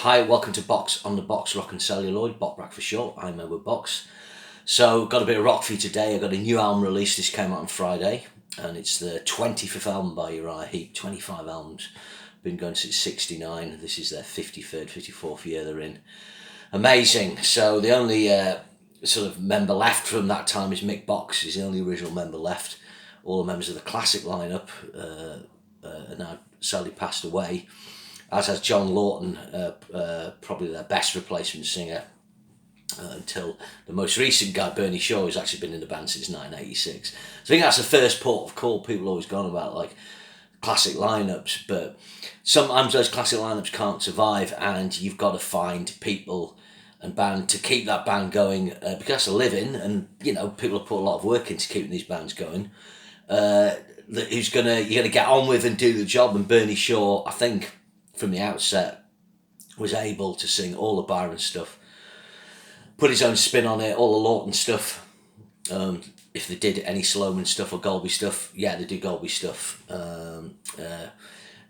Hi, welcome to Box on the Box, Rock and Celluloid, Bot for short. I'm Edward Box. So, got a bit of rock for you today. I've got a new album release. This came out on Friday, and it's the 25th album by URIAH HEEP. 25 albums, been going since '69. This is their 53rd, 54th year they're in. Amazing. So, the only sort of member left from that time is Mick Box. He's the only original member left. All the members of the classic lineup are now sadly passed away, as has John Lawton, probably their best replacement singer, until the most recent guy, Bernie Shaw, who's actually been in the band since 1986. So I think that's the first port of call. People always gone about like classic lineups, but sometimes those classic lineups can't survive, and you've got to find people and band to keep that band going, because that's a living, and you know people have put a lot of work into keeping these bands going. You're gonna get on with and do the job, and Bernie Shaw, I think, from the outset, was able to sing all the Byron stuff, put his own spin on it, all the Lawton stuff. If they did any Sloman stuff or Golby stuff, yeah, they do Golby stuff.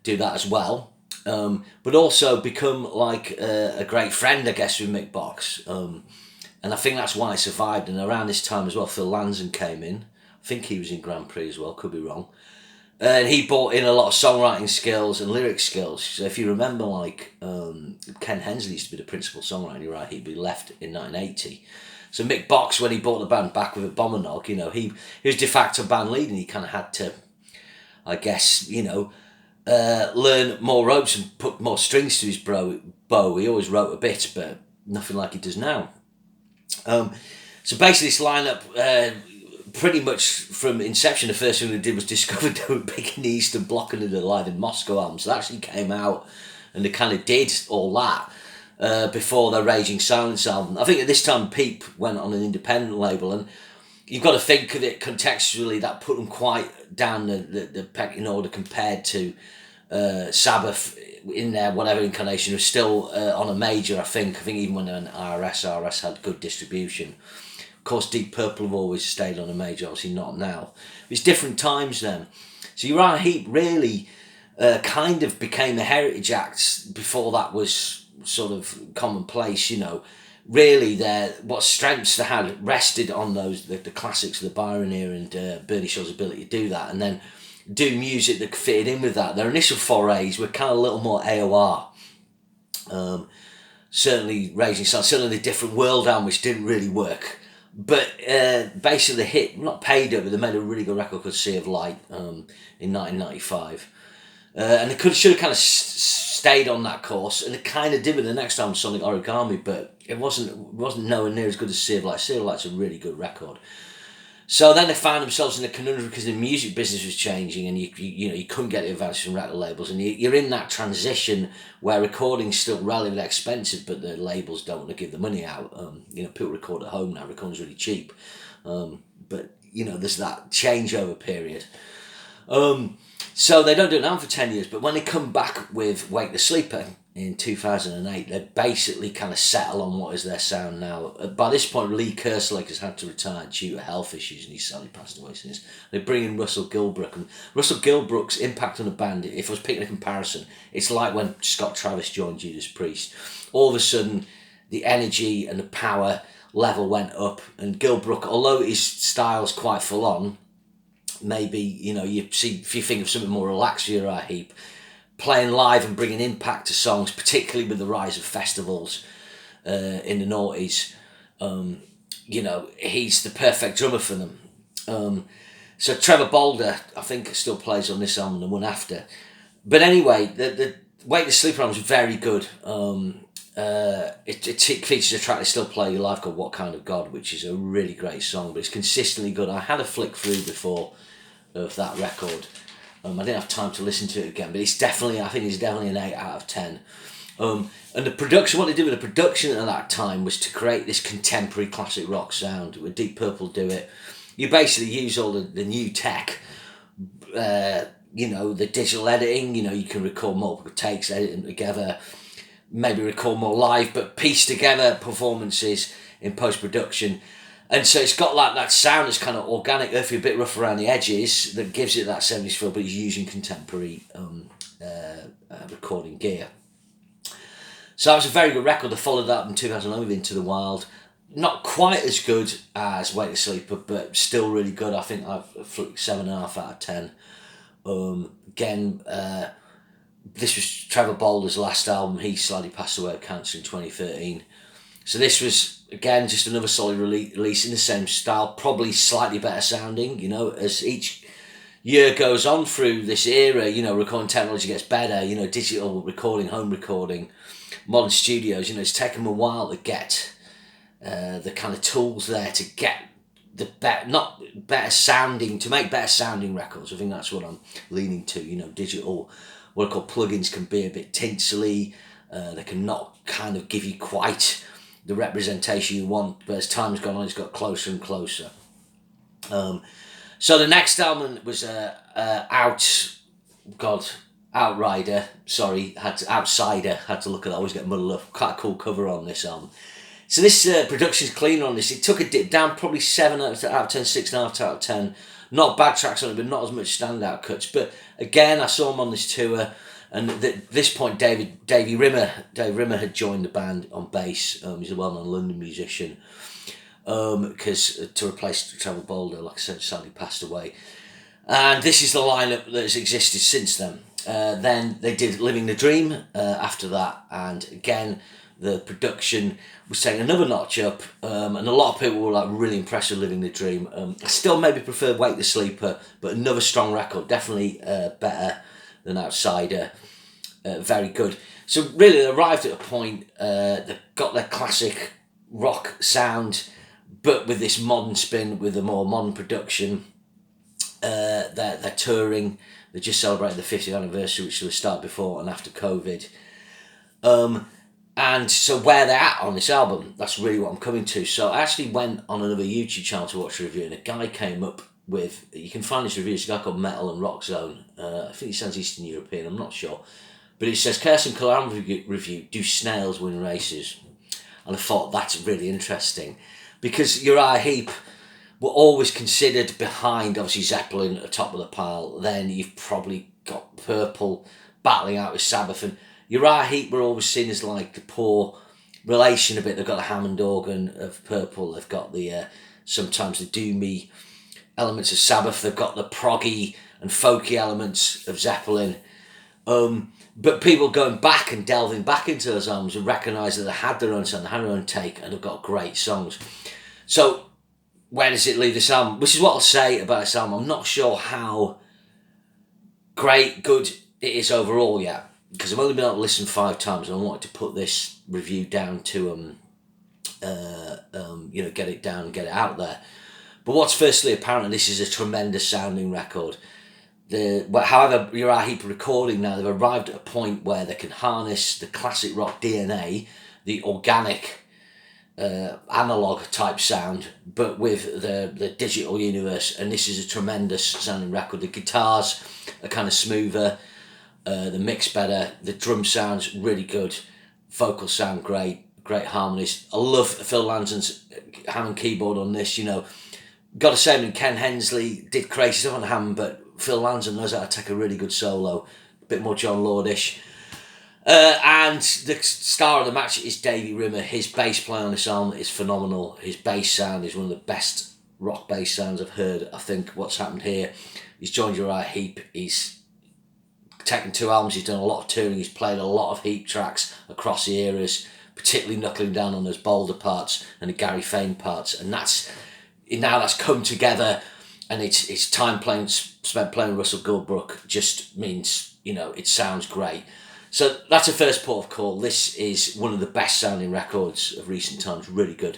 Do that as well. But also become like a great friend, I guess, with Mick Box. And I think that's why it survived. And around this time as well, Phil Lanzon came in. I think he was in Grand Prix as well, could be wrong. And he brought in a lot of songwriting skills and lyric skills. So if you remember, like, Ken Hensley used to be the principal songwriter, you're right, he'd be left in 1980. So Mick Box, when he brought the band back with a Bombernog, you know, he was de facto band lead, and he kind of had to, I guess, you know, learn more ropes and put more strings to his bow. He always wrote a bit, but nothing like he does now. So basically this lineup, pretty much from inception, the first thing they did was discover they were big in the Eastern Bloc and did a Live in Moscow album. So that actually came out, and they kind of did all that before their Raging Silence album. I think at this time Peep went on an independent label, and you've got to think of it contextually, that put them quite down the pecking order compared to Sabbath in their whatever incarnation, was still on a major, I think even when they're an RS had good distribution. Of course, Deep Purple have always stayed on a major, obviously not now. It's different times then. So URIAH HEEP really kind of became a heritage act before that was sort of commonplace, you know. Really, what strengths they had rested on those the classics of the Byron era and Bernie Shaw's ability to do that, and then do music that fitted in with that. Their initial forays were kind of a little more AOR. Certainly Raging Silence, certainly the Different World album, which didn't really work. But basically, hit, not paid it, but they made a really good record called Sea of Light in 1995. And they should have kind of stayed on that course, and it kind of did with the next album, Sonic Origami, but it wasn't nowhere near as good as Sea of Light. Sea of Light's a really good record. So then they found themselves in a conundrum because the music business was changing, and you couldn't get the advances from record labels, and you're in that transition where recording's still relatively expensive, but the labels don't want to give the money out. People record at home now. Recording's really cheap, but there's that changeover period. So they don't do it now for 10 years, but when they come back with Wake the Sleeper in 2008, they basically kind of settle on what is their sound now. By this point, Lee Kerslake has had to retire due to health issues, and he's sadly passed away since. They bring in Russell Gilbrook, and Russell Gilbrook's impact on the band, if I was picking a comparison, it's like when Scott Travis joined Judas Priest. All of a sudden, the energy and the power level went up, and Gilbrook, although his style's quite full on, maybe, you see, if you think of something more relaxed, URIAH HEEP, playing live and bringing impact to songs, particularly with the rise of festivals in the noughties, he's the perfect drummer for them. So Trevor Bolder, I think, still plays on this album and the one after. But anyway, the Wake the Sleeper album is very good. It features a track they still play live called What Kind of God, which is a really great song, but it's consistently good. I had a flick through before of that record. I didn't have time to listen to it again, but I think it's definitely an 8 out of 10. And the production, what they did with the production at that time was to create this contemporary classic rock sound. With Deep Purple do it, you basically use all the new tech, the digital editing, you can record multiple takes, edit them together, maybe record more live, but piece together performances in post-production. And so it's got like that sound that's kind of organic, earthy, a bit rough around the edges, that gives it that 70s feel, but he's using contemporary recording gear. So that was a very good record. I followed that in 2011 with Into the Wild. Not quite as good as Wake the Sleeper, but still really good. I think I've 7.5 out of 10. Again, this was Trevor Boulder's last album. He slightly passed away of cancer in 2013. So this was, again, just another solid release in the same style, probably slightly better sounding, you know, as each year goes on through this era, you know, recording technology gets better, you know, digital recording, home recording, modern studios, you know, it's taken a while to get the kind of tools there to get the better sounding, to make better sounding records. I think that's what I'm leaning to, you know, digital, what I call plugins can be a bit tinsely, they can not kind of give you quite the representation you want, but as time's gone on, it's got closer and closer. So the next album was Outsider, had to look at that, I always get muddled up, quite a cool cover on this album. So this production's cleaner on this. It took a dip down, probably 7 out of 10, 6.5 out of 10. Not bad tracks on it, but not as much standout cuts. But again, I saw him on this tour, and at this point, Dave Rimmer had joined the band on bass. He's a well-known London musician. Because to replace Trevor Boulder, like I said, sadly passed away. And this is the lineup that has existed since then. Then they did Living the Dream after that, and again, the production was taking another notch up, and a lot of people were like really impressed with Living the Dream. I still maybe prefer Wake the Sleeper, but another strong record, definitely better than Outsider. Very good. So really, they arrived at a point, they've got their classic rock sound, but with this modern spin, with a more modern production. They're touring. They just celebrated the 50th anniversary, which was started before and after COVID. And so where they're at on this album, that's really what I'm coming to. So I actually went on another YouTube channel to watch a review, and a guy came up with, you can find this review, it's a guy called Metal and Rock Zone. I think he sounds Eastern European, I'm not sure. But it says, Kirsten Kalam review, do snails win races? And I thought that's really interesting, because URIAH HEEP were always considered behind, obviously, Zeppelin at the top of the pile. Then you've probably got Purple battling out with Sabbath, and URIAH HEEP were always seen as like the poor relation a bit. They've got the Hammond organ of Purple, they've got the sometimes the doomy elements of Sabbath, they've got the proggy and folky elements of Zeppelin. But people going back and delving back into those albums and recognise that they had their own sound, they had their own take, and they've got great songs. So where does it leave this album? Which is what I'll say about this album. I'm not sure how good it is overall yet, because I've only been able to listen 5 times, and I wanted to put this review down to get it down, get it out there. But what's firstly apparent, this is a tremendous sounding record. However, URIAH HEEP recording now, they've arrived at a point where they can harness the classic rock DNA, the organic analog type sound, but with the digital universe, and this is a tremendous sounding record. The guitars are kind of smoother, the mix better, the drum sounds really good, vocals sound great harmonies. I love Phil Lanson's Hammond keyboard on this, you know. Got to say, Ken Hensley did crazy stuff on Hammond, but Phil Lanson knows how to take a really good solo, a bit more John Lordish. And the star of the match is Davey Rimmer. His bass playing on this album is phenomenal. His bass sound is one of the best rock bass sounds I've heard. I think what's happened here, he's joined URIAH HEEP. He's taken 2 albums, he's done a lot of touring, he's played a lot of HEEP tracks across the eras, particularly knuckling down on those Boulder parts and the Gary Fane parts, and that's come together, and it's time spent playing Russell Goldbrook just means, you know, it sounds great. So that's a first port of call. This is one of the best sounding records of recent times, really good.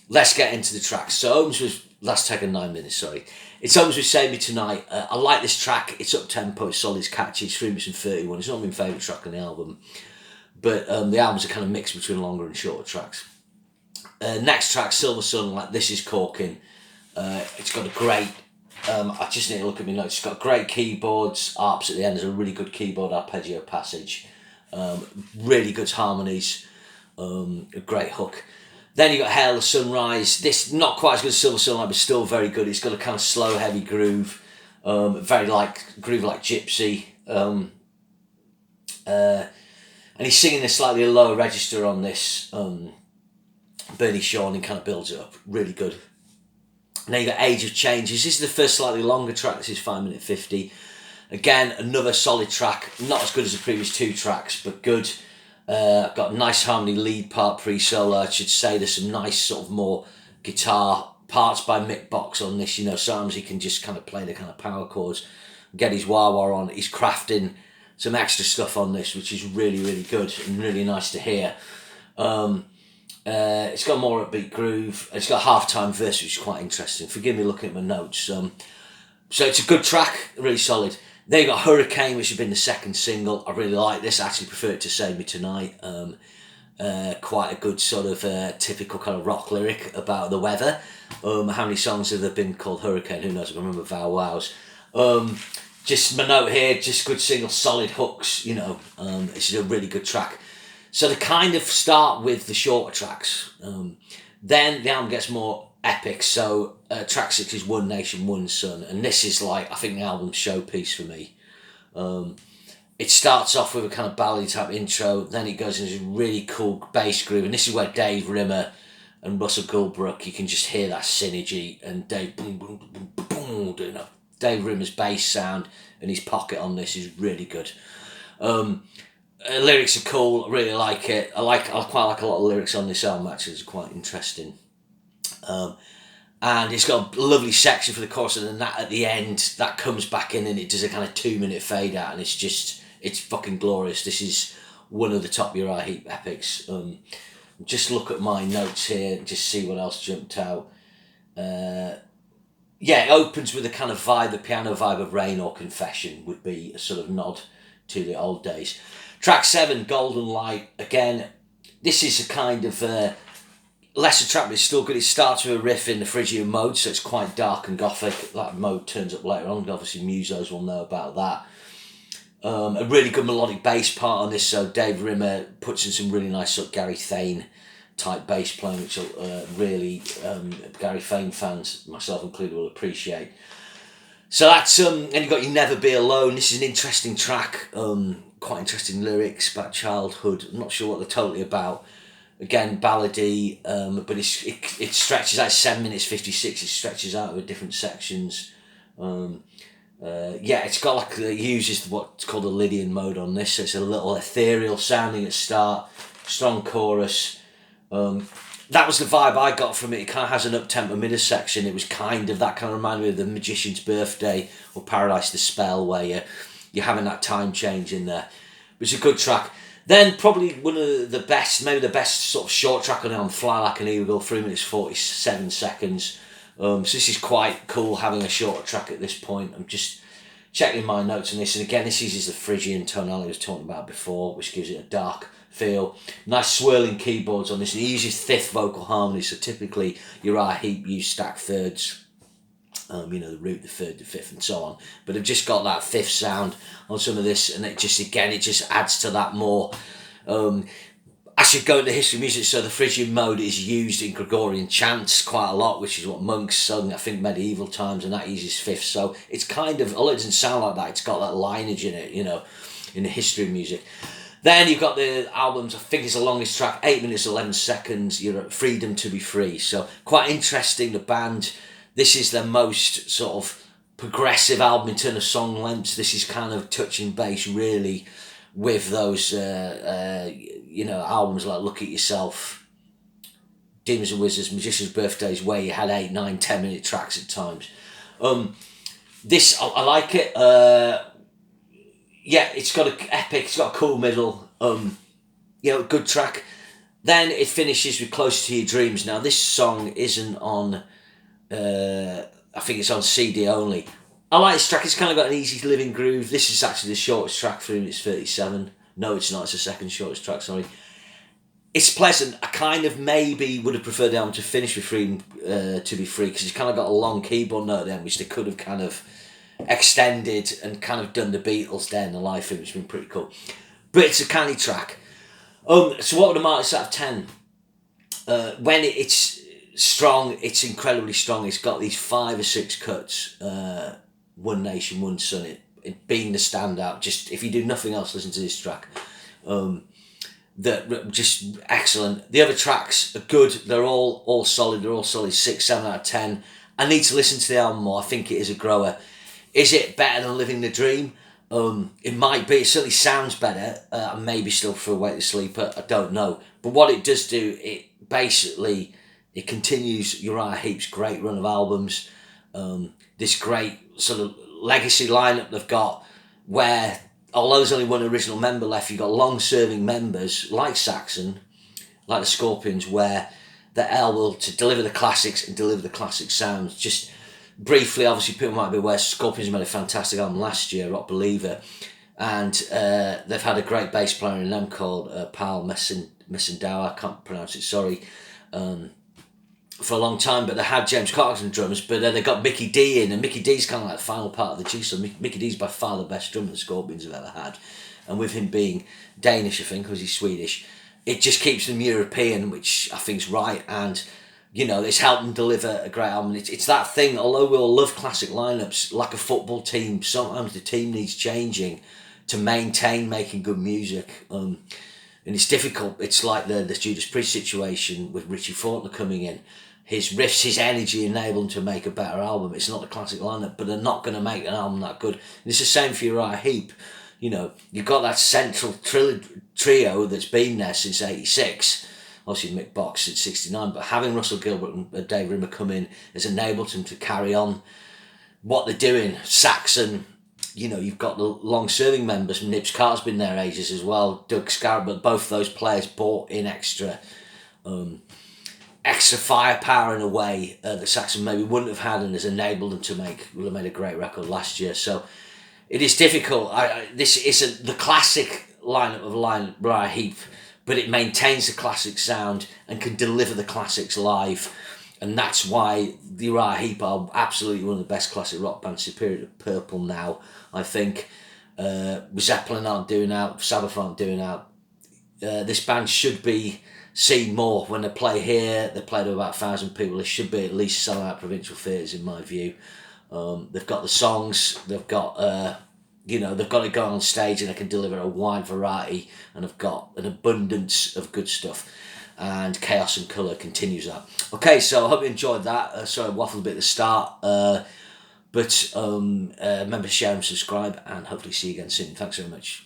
Let's get into the tracks. So Homes was, that's taken 9 minutes, sorry. It's Homes with Save Me Tonight. I like this track, it's up tempo, it's solid, it's catchy, it's 3 minutes and 31. It's not my favourite track on the album, but the albums are kind of mixed between longer and shorter tracks. Next track, Silver Sunlight, this is corking. It's got a great, I just need to look at my notes, it's got great keyboards, arps at the end, there's a really good keyboard arpeggio passage, really good harmonies, a great hook. Then you got Hail the Sunrise, this not quite as good as Silver Sunlight, but still very good. It's got a kind of slow, heavy groove, very like groove like Gypsy. I And he's singing a slightly lower register on this, Bernie Shaw, and kind of builds it up. Really good. Now you got Age of Changes. This is the first slightly longer track. This is 5:50. Again, another solid track. Not as good as the previous two tracks, but good. Got a nice harmony lead part pre-solo. I should say there's some nice sort of more guitar parts by Mick Box on this. You know, sometimes he can just kind of play the kind of power chords, get his wah-wah on. He's crafting some extra stuff on this, which is really, really good and really nice to hear. It's got more upbeat groove. It's got a half-time verse, which is quite interesting. Forgive me looking at my notes. So it's a good track, really solid. Then you got Hurricane, which has been the second single. I really like this. I actually prefer it to Save Me Tonight. Quite a good sort of typical kind of rock lyric about the weather. How many songs have there been called Hurricane? Who knows? I can remember Vow Wows. Just my note here, just good single, solid hooks, you know. It's a really good track. So they kind of start with the shorter tracks. Then the album gets more epic. So track 6 is One Nation, One Sun. And this is like, I think, the album's showpiece for me. It starts off with a kind of ballad type intro. Then it goes into this really cool bass groove. And this is where Dave Rimmer and Russell Goldbrook, you can just hear that synergy. And Dave, boom, boom, boom, boom, boom, doing that. Dave Rimmer's bass sound and his pocket on this is really good. Lyrics are cool. I really like it. I quite like a lot of lyrics on this album. Actually, it's quite interesting. And it's got a lovely section for the chorus, and then that at the end that comes back in and it does a kind of 2-minute fade out, and it's fucking glorious. This is one of the top URIAH Heep epics. Just look at my notes here and just see what else jumped out. Yeah, it opens with a kind of vibe, the piano vibe of Rain or Confession would be a sort of nod to the old days. Track 7, Golden Light. Again, this is a kind of lesser track, but it's still good. It starts with a riff in the Phrygian mode, so it's quite dark and gothic. That mode turns up later on. Obviously, musos will know about that. A really good melodic bass part on this, so Dave Rimmer puts in some really nice sort of Gary Thane type bass playing, which really Gary Thane fans, myself included, will appreciate. So that's and you've got You Never Be Alone. This is an interesting track, quite interesting lyrics about childhood. I'm not sure what they're totally about. Again, ballady, but it stretches out 7 minutes 56. It stretches out with different sections. Yeah, it's got like it uses what's called a Lydian mode on this. So it's a little ethereal sounding at start, strong chorus. That was the vibe I got from it. It kind of has an up-tempo middle section. It was kind of that kind of reminded me of The Magician's Birthday or Paradise the Spell, where you're having that time change in there. It's a good track. Then probably one of the best, maybe the best sort of short track on it, on Fly Like an Eagle, 3 minutes 47 seconds. So this is quite cool having a shorter track at this point. I'm just checking my notes on this, and again, this uses the Phrygian tonality I was talking about before, which gives it a dark feel. Nice swirling keyboards on this, and he uses fifth vocal harmony, so typically URIAH Heep use stacked thirds, you know, the root, the third, the fifth, and so on. But they've just got that fifth sound on some of this, and it just adds to that more. I should go into history of music. So the Phrygian mode is used in Gregorian chants quite a lot, which is what monks sung, I think, medieval times, and that uses fifth. So it's kind of, although it doesn't sound like that, it's got that lineage in it, you know, in the history of music. Then you've got the albums, I think it's the longest track, 8 minutes 11 seconds, you're at Freedom to Be Free. So quite interesting, the band. This is their most sort of progressive album in terms of song lengths. This is kind of touching base really with those, you know, albums like Look at Yourself, Demons and Wizards, Magician's Birthdays, where you had 8, 9, 10 minute tracks at times. This, I like it. Yeah, it's got an epic, it's got a cool middle, you know, good track. Then it finishes with Closer to Your Dreams. Now this song isn't on, I think it's on CD only. I like this track, it's kind of got an easy living groove. This is actually the shortest track, 3 minutes 37. No, it's not, it's the second shortest track, sorry. It's pleasant. I kind of maybe would have preferred the album to finish with Freedom to Be Free, because it's kind of got a long keyboard note then, which they could have kind of extended and kind of done the Beatles Day in the Life thing, which has been pretty cool. But it's a canny track. So what would I mark this out of 10? When it's strong, it's incredibly strong. It's got these 5 or 6 cuts. One Nation, One Sun. It being the standout. Just if you do nothing else, listen to this track. that just excellent. The other tracks are good. They're all solid. They're all solid 6, 7 out of 10. I need to listen to the album more. I think it is a grower. Is it better than Living the Dream? It might be. It certainly sounds better. Maybe still for a Weightless Sleeper. I don't know. But what it does do, it continues Uriah Heep's great run of albums. This great sort of legacy lineup they've got, where although there's only one original member left, you've got long-serving members like Saxon, like the Scorpions, where they're able to deliver the classics and deliver the classic sounds. Just briefly, obviously, people might be aware Scorpions made a fantastic album last year, Rock Believer, and they've had a great bass player in them called Pal Messindow. I can't pronounce it, sorry, for a long time, but they had James Cox on drums, but then they got Mickey D in, and Mickey D's kind of like the final part of the jigsaw. Mickey D's by far the best drummer the Scorpions have ever had, and with him being Danish, I think, because he's Swedish, it just keeps them European, which I think is right, and it's helped them deliver a great album. It's that thing, although we all love classic lineups, like a football team, sometimes the team needs changing to maintain making good music, and it's difficult. It's like the Judas Priest situation with Richie Faulkner coming in. His riffs, his energy enable them to make a better album. It's not the classic lineup, but they're not going to make an album that good. And it's the same for Uriah Heep. You've got that central trio that's been there since '86. Obviously Mick Box since '69, but having Russell Gilbert and Dave Rimmer come in has enabled them to carry on what they're doing. Saxon, you've got the long-serving members. Nibs Carter's been there ages as well. Doug Scarrett, but both those players brought in extra firepower in a way that Saxon maybe wouldn't have had, and has enabled them to made a great record last year. So it is difficult. This isn't the classic lineup of Uriah Heep, but it maintains the classic sound and can deliver the classics live. And that's why the Uriah Heep are absolutely one of the best classic rock bands, superior to Purple now, I think. Zeppelin aren't doing out, Sabbath aren't doing out. This band should be seen more when they play here. They play to about 1,000 people. They should be at least selling out provincial theatres, in my view. They've got the songs, they've got they've got it going on stage, and they can deliver a wide variety, and they've got an abundance of good stuff, and Chaos and Colour continues that. Okay, so I hope you enjoyed that. Sorry I waffled a bit at the start, but remember to share and subscribe, and hopefully see you again soon. Thanks very much.